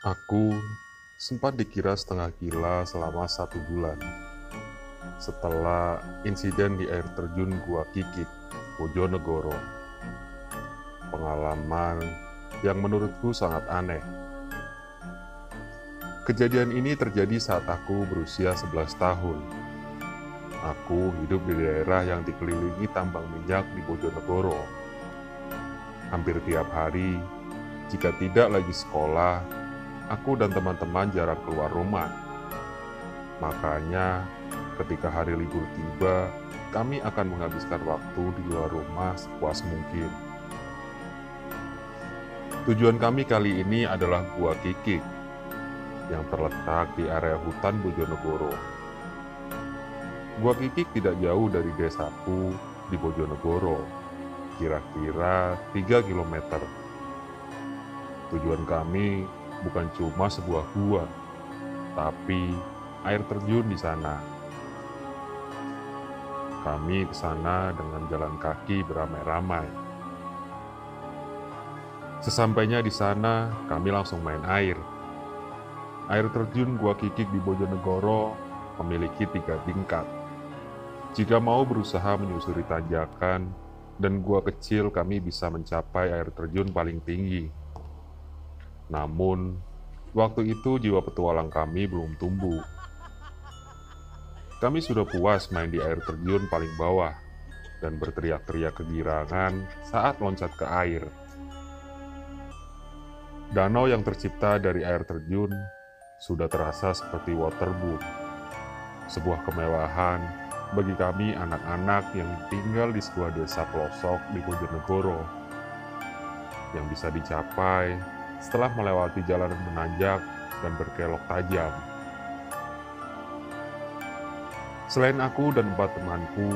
Aku sempat dikira setengah gila selama 1 bulan setelah insiden di air terjun Gua Kikik, Bojonegoro. Pengalaman yang menurutku sangat aneh. Kejadian ini terjadi saat aku berusia 11 tahun. Aku hidup di daerah yang dikelilingi tambang minyak di Bojonegoro. Hampir tiap hari, jika tidak lagi sekolah, aku dan teman-teman jarang keluar rumah. Makanya, ketika hari libur tiba, kami akan menghabiskan waktu di luar rumah sepuas mungkin. Tujuan kami kali ini adalah Gua Kikik, yang terletak di area hutan Bojonegoro. Gua Kikik tidak jauh dari desaku di Bojonegoro, kira-kira 3 kilometer. Tujuan kami bukan cuma sebuah gua, tapi air terjun di sana. Kami ke sana dengan jalan kaki beramai-ramai. Sesampainya di sana, kami langsung main air. Air terjun Gua Kikik di Bojonegoro memiliki 3 tingkat. Jika mau berusaha menyusuri tanjakan dan gua kecil, kami bisa mencapai air terjun paling tinggi. Namun, waktu itu jiwa petualang kami belum tumbuh. Kami sudah puas main di air terjun paling bawah dan berteriak-teriak kegirangan saat loncat ke air. Danau yang tercipta dari air terjun sudah terasa seperti waterboom, sebuah kemewahan bagi kami anak-anak yang tinggal di sebuah desa pelosok di Bojonegoro, yang bisa dicapai setelah melewati jalanan menanjak dan berkelok tajam. Selain aku dan 4 temanku,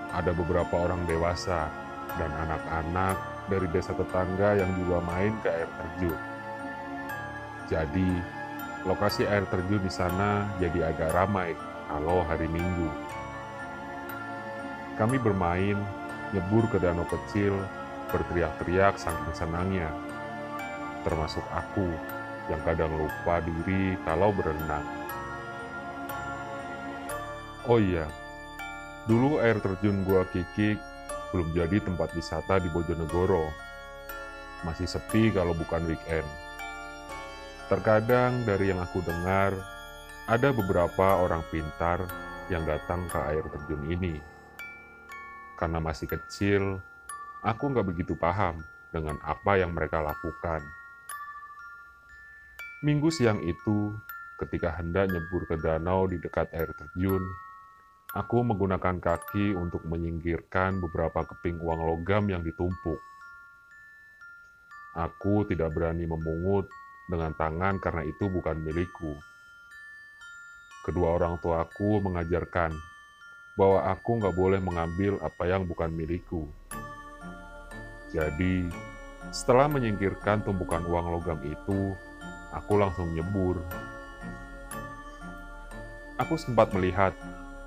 ada beberapa orang dewasa dan anak-anak dari desa tetangga yang juga main ke air terjun. Jadi, lokasi air terjun di sana jadi agak ramai kalau hari Minggu. Kami bermain, nyebur ke danau kecil, berteriak-teriak saking senangnya. Termasuk aku yang kadang lupa diri kalau berenang. Oh iya, dulu air terjun Gua Kikik belum jadi tempat wisata di Bojonegoro. Masih sepi kalau bukan weekend. Terkadang dari yang aku dengar, ada beberapa orang pintar yang datang ke air terjun ini. Karena masih kecil, aku nggak begitu paham dengan apa yang mereka lakukan. Minggu siang itu, ketika hendak nyebur ke danau di dekat air terjun, aku menggunakan kaki untuk menyingkirkan beberapa keping uang logam yang ditumpuk. Aku tidak berani memungut dengan tangan karena itu bukan milikku. Kedua orang tuaku mengajarkan bahwa aku nggak boleh mengambil apa yang bukan milikku. Jadi, setelah menyingkirkan tumpukan uang logam itu, aku langsung nyebur. Aku sempat melihat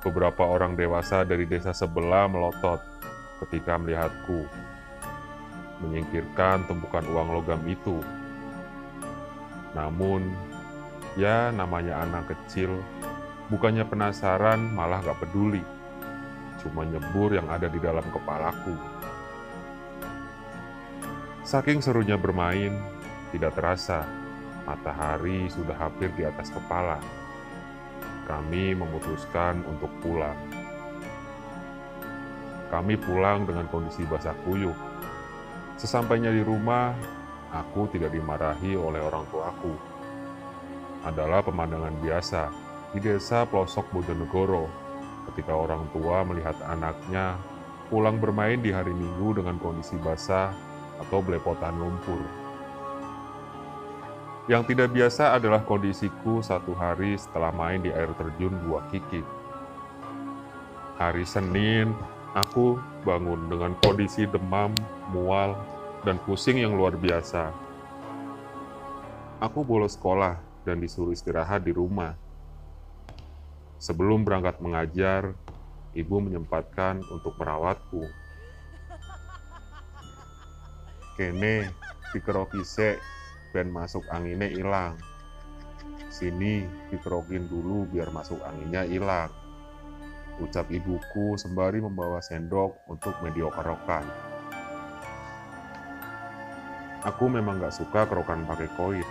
beberapa orang dewasa dari desa sebelah melotot ketika melihatku menyingkirkan tumpukan uang logam itu. Namun, ya namanya anak kecil, bukannya penasaran malah gak peduli. Cuma nyebur yang ada di dalam kepalaku. Saking serunya bermain, tidak terasa matahari sudah hampir di atas kepala. Kami memutuskan untuk pulang. Kami pulang dengan kondisi basah kuyup. Sesampainya di rumah, aku tidak dimarahi oleh orang tuaku. Adalah pemandangan biasa di desa pelosok Bojonegoro ketika orang tua melihat anaknya pulang bermain di hari Minggu dengan kondisi basah atau belepotan lumpur. Yang tidak biasa adalah kondisiku 1 hari setelah main di air terjun Gua Kikik. Hari Senin, aku bangun dengan kondisi demam, mual, dan pusing yang luar biasa. Aku bolos sekolah dan disuruh istirahat di rumah. Sebelum berangkat mengajar, ibu menyempatkan untuk merawatku. Kene, dikeroki sek, ben masuk anginnya hilang. Sini, dikerokin dulu biar masuk anginnya hilang, ucap ibuku sembari membawa sendok untuk mediokerokan. Aku memang gak suka kerokan pakai koin,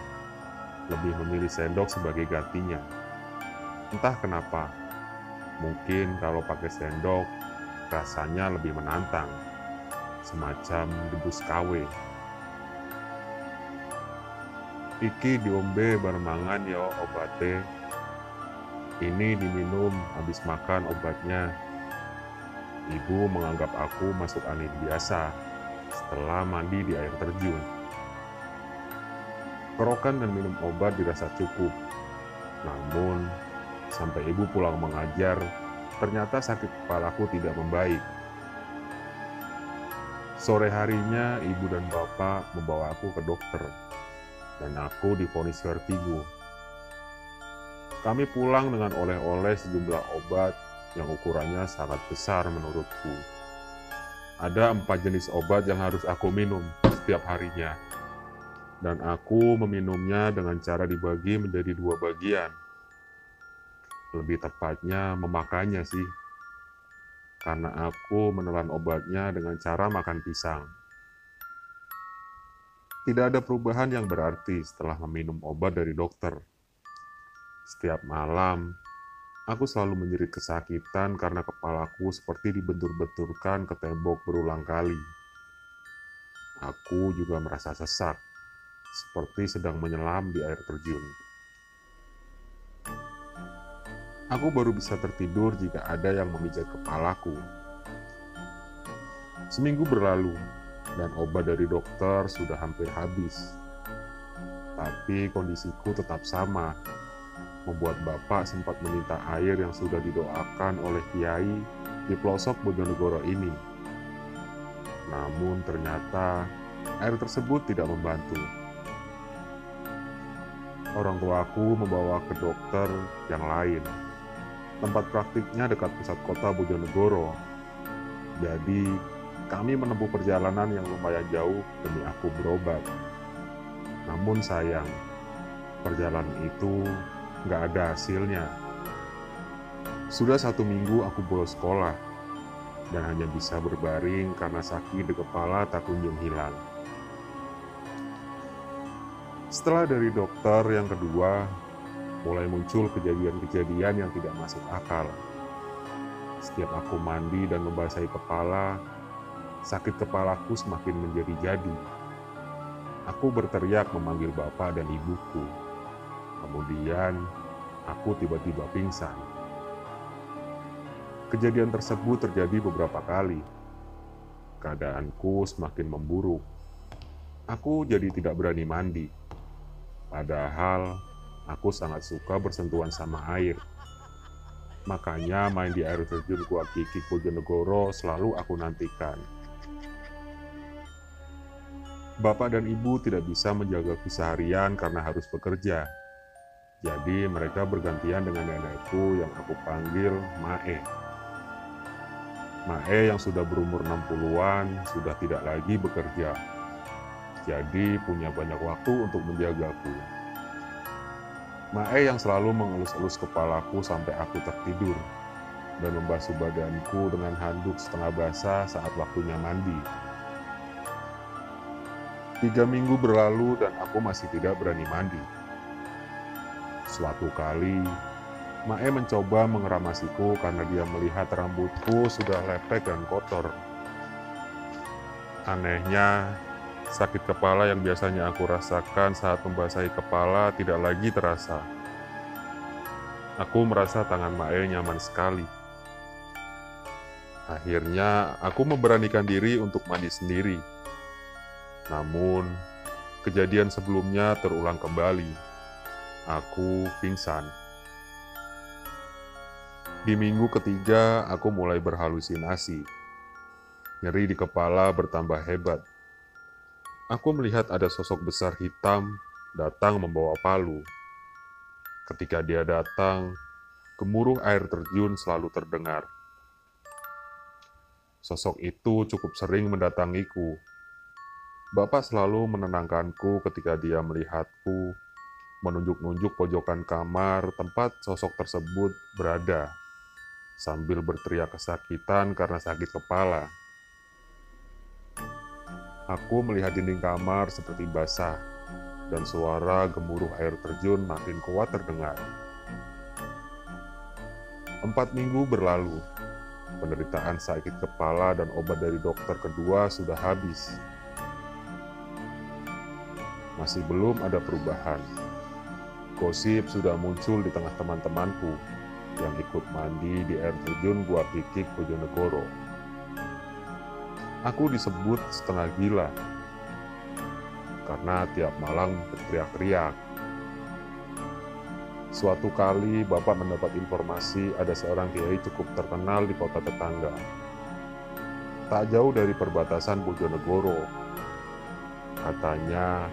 lebih memilih sendok sebagai gantinya. Entah kenapa, mungkin kalau pakai sendok rasanya lebih menantang, semacam debus KW. Iki diombe barmangan yo obate. Ini diminum habis makan obatnya. Ibu menganggap aku masuk angin biasa setelah mandi di air terjun. Kerokan dan minum obat dirasa cukup. Namun, sampai ibu pulang mengajar, ternyata sakit kepalaku tidak membaik. Sore harinya, ibu dan bapak membawa aku ke dokter, dan aku divonis vertigo. Kami pulang dengan oleh-oleh sejumlah obat yang ukurannya sangat besar menurutku. Ada 4 jenis obat yang harus aku minum setiap harinya, dan aku meminumnya dengan cara dibagi menjadi 2 bagian. Lebih tepatnya memakannya sih, karena aku menelan obatnya dengan cara makan pisang. Tidak ada perubahan yang berarti setelah meminum obat dari dokter. Setiap malam, aku selalu menjerit kesakitan karena kepalaku seperti dibentur-benturkan ke tembok berulang kali. Aku juga merasa sesak, seperti sedang menyelam di air terjun. Aku baru bisa tertidur jika ada yang memijat kepalaku. Seminggu berlalu, dan obat dari dokter sudah hampir habis. Tapi kondisiku tetap sama, membuat bapak sempat meminta air yang sudah didoakan oleh kiai di pelosok Bojonegoro ini. Namun ternyata air tersebut tidak membantu. Orang tuaku membawa ke dokter yang lain. Tempat praktiknya dekat pusat kota Bojonegoro. Jadi kami menempuh perjalanan yang lumayan jauh demi aku berobat. Namun sayang, perjalanan itu nggak ada hasilnya. Sudah 1 minggu aku bolos sekolah, dan hanya bisa berbaring karena sakit di kepala tak kunjung hilang. Setelah dari dokter yang kedua, mulai muncul kejadian-kejadian yang tidak masuk akal. Setiap aku mandi dan membasahi kepala, sakit kepalaku semakin menjadi-jadi. Aku berteriak memanggil bapak dan ibuku. Kemudian, aku tiba-tiba pingsan. Kejadian tersebut terjadi beberapa kali. Keadaanku semakin memburuk. Aku jadi tidak berani mandi. Padahal, aku sangat suka bersentuhan sama air. Makanya main di air terjun Gua Kiki Bojonegoro selalu aku nantikan. Bapak dan ibu tidak bisa menjagaku seharian karena harus bekerja. Jadi mereka bergantian dengan nenekku yang aku panggil Mae. Mae yang sudah berumur 60-an sudah tidak lagi bekerja. Jadi punya banyak waktu untuk menjagaku. Mae yang selalu mengelus-elus kepalaku sampai aku tertidur dan membasuh badanku dengan handuk setengah basah saat waktunya mandi. 3 minggu berlalu dan aku masih tidak berani mandi. Suatu kali, Mae mencoba mengeramasiku karena dia melihat rambutku sudah lepek dan kotor. Anehnya, sakit kepala yang biasanya aku rasakan saat membasahi kepala tidak lagi terasa. Aku merasa tangan Mae nyaman sekali. Akhirnya, aku memberanikan diri untuk mandi sendiri. Namun, kejadian sebelumnya terulang kembali. Aku pingsan. Di minggu ketiga, aku mulai berhalusinasi. Nyeri di kepala bertambah hebat. Aku melihat ada sosok besar hitam datang membawa palu. Ketika dia datang, gemuruh air terjun selalu terdengar. Sosok itu cukup sering mendatangiku. Bapak selalu menenangkanku ketika dia melihatku menunjuk-nunjuk pojokan kamar tempat sosok tersebut berada, sambil berteriak kesakitan karena sakit kepala. Aku melihat dinding kamar seperti basah, dan suara gemuruh air terjun makin kuat terdengar. 4 minggu berlalu, penderitaan sakit kepala dan obat dari dokter kedua sudah habis. Masih belum ada perubahan. Gosip sudah muncul di tengah teman-temanku yang ikut mandi di air terjun Gua Kikik Bojonegoro. Aku disebut setengah gila karena tiap malam berteriak-teriak. Suatu kali Bapak mendapat informasi ada seorang kiai cukup terkenal di kota tetangga, tak jauh dari perbatasan Bojonegoro. Katanya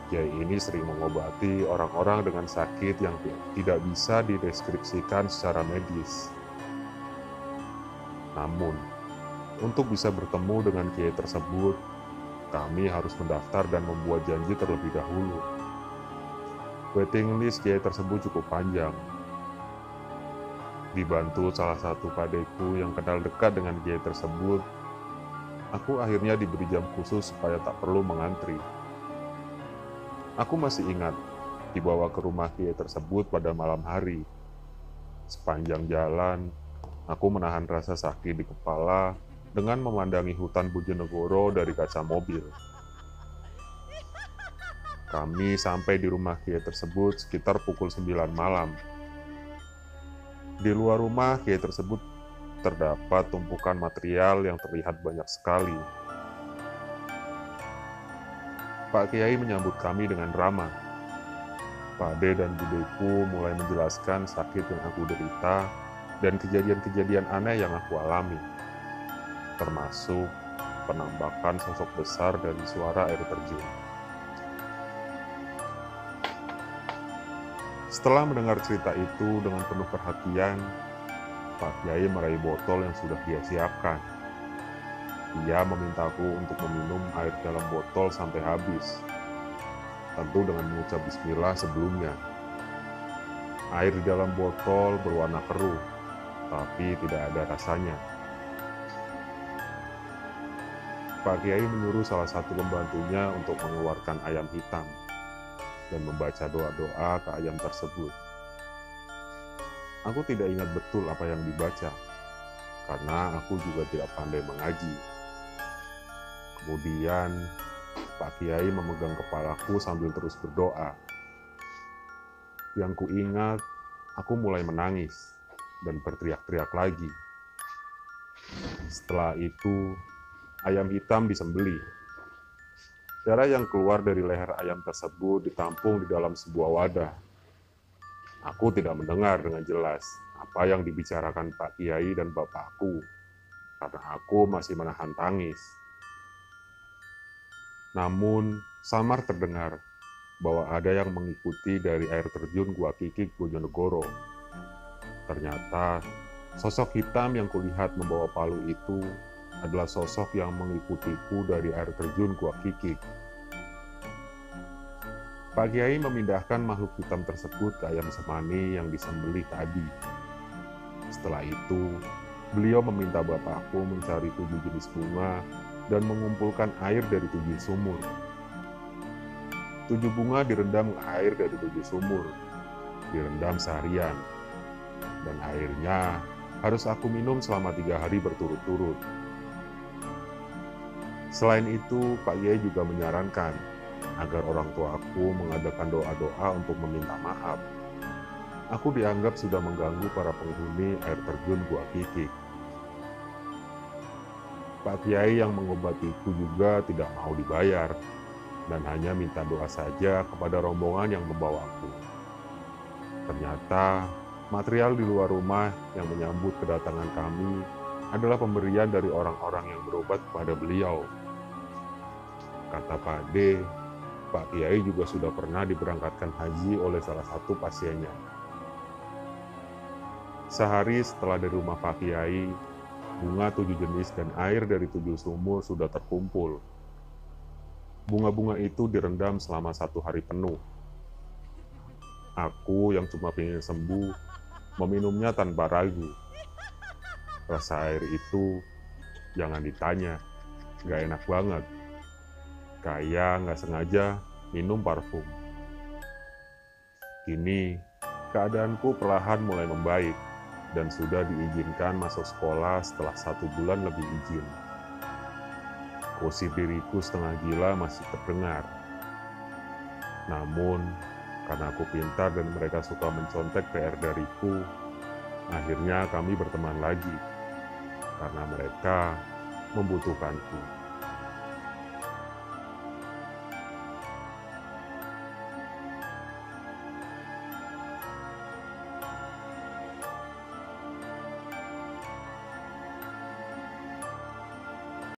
kiai ini sering mengobati orang-orang dengan sakit yang tidak bisa dideskripsikan secara medis. Namun, untuk bisa bertemu dengan kiai tersebut, kami harus mendaftar dan membuat janji terlebih dahulu. Waiting list kiai tersebut cukup panjang. Dibantu salah satu padeku yang kenal dekat dengan kiai tersebut, aku akhirnya diberi jam khusus supaya tak perlu mengantri. Aku masih ingat dibawa ke rumah kiai tersebut pada malam hari. Sepanjang jalan, aku menahan rasa sakit di kepala dengan memandangi hutan Bojonegoro dari kaca mobil. Kami sampai di rumah kiai tersebut sekitar pukul 9 malam. Di luar rumah kiai tersebut terdapat tumpukan material yang terlihat banyak sekali. Pak Kiai menyambut kami dengan ramah. Pak Ade dan budeku mulai menjelaskan sakit yang aku derita dan kejadian-kejadian aneh yang aku alami, termasuk penampakan sosok besar dan suara air terjun. Setelah mendengar cerita itu dengan penuh perhatian, Pak Kiai meraih botol yang sudah dia siapkan. Dia memintaku untuk meminum air dalam botol sampai habis, tentu dengan mengucap bismillah sebelumnya. Air di dalam botol berwarna keruh, tapi tidak ada rasanya. Pak Kiai menyuruh salah satu pembantunya untuk mengeluarkan ayam hitam dan membaca doa-doa ke ayam tersebut. Aku tidak ingat betul apa yang dibaca, karena aku juga tidak pandai mengaji. Kemudian, Pak Kiai memegang kepalaku sambil terus berdoa. Yang kuingat, aku mulai menangis dan berteriak-teriak lagi. Setelah itu, ayam hitam disembelih. Darah yang keluar dari leher ayam tersebut ditampung di dalam sebuah wadah. Aku tidak mendengar dengan jelas apa yang dibicarakan Pak Kiai dan bapakku, karena aku masih menahan tangis. Namun, samar terdengar bahwa ada yang mengikuti dari air terjun Gua Kikik Bojonegoro. Ternyata, sosok hitam yang kulihat membawa palu itu adalah sosok yang mengikutiku dari air terjun Gua Kikik. Pak Kiai memindahkan makhluk hitam tersebut ke ayam semani yang disembelih tadi. Setelah itu, beliau meminta bapakku mencari 7 jenis bunga dan mengumpulkan air dari 7 sumur. 7 bunga direndam air dari 7 sumur, direndam seharian, dan airnya harus aku minum selama 3 hari berturut-turut. Selain itu, Pak Kiai juga menyarankan agar orang tuaku mengadakan doa-doa untuk meminta maaf. Aku dianggap sudah mengganggu para penghuni air terjun Gua Kikik. Pak Kiai yang mengobatiku juga tidak mau dibayar dan hanya minta doa saja kepada rombongan yang membawaku. Ternyata material di luar rumah yang menyambut kedatangan kami adalah pemberian dari orang-orang yang berobat kepada beliau. Kata Pak D, Pak Kiai juga sudah pernah diberangkatkan haji oleh salah satu pasiennya. Sehari setelah dari rumah Pak Kiai, bunga 7 jenis dan air dari 7 sumur sudah terkumpul. Bunga-bunga itu direndam selama 1 hari penuh. Aku yang cuma pengen sembuh, meminumnya tanpa ragu. Rasa air itu, jangan ditanya, gak enak banget. Kayak nggak sengaja minum parfum. Kini, keadaanku perlahan mulai membaik dan sudah diizinkan masuk sekolah setelah 1 bulan lebih izin. Gosip diriku setengah gila masih terdengar. Namun, karena aku pintar dan mereka suka mencontek PR dariku, akhirnya kami berteman lagi karena mereka membutuhkanku.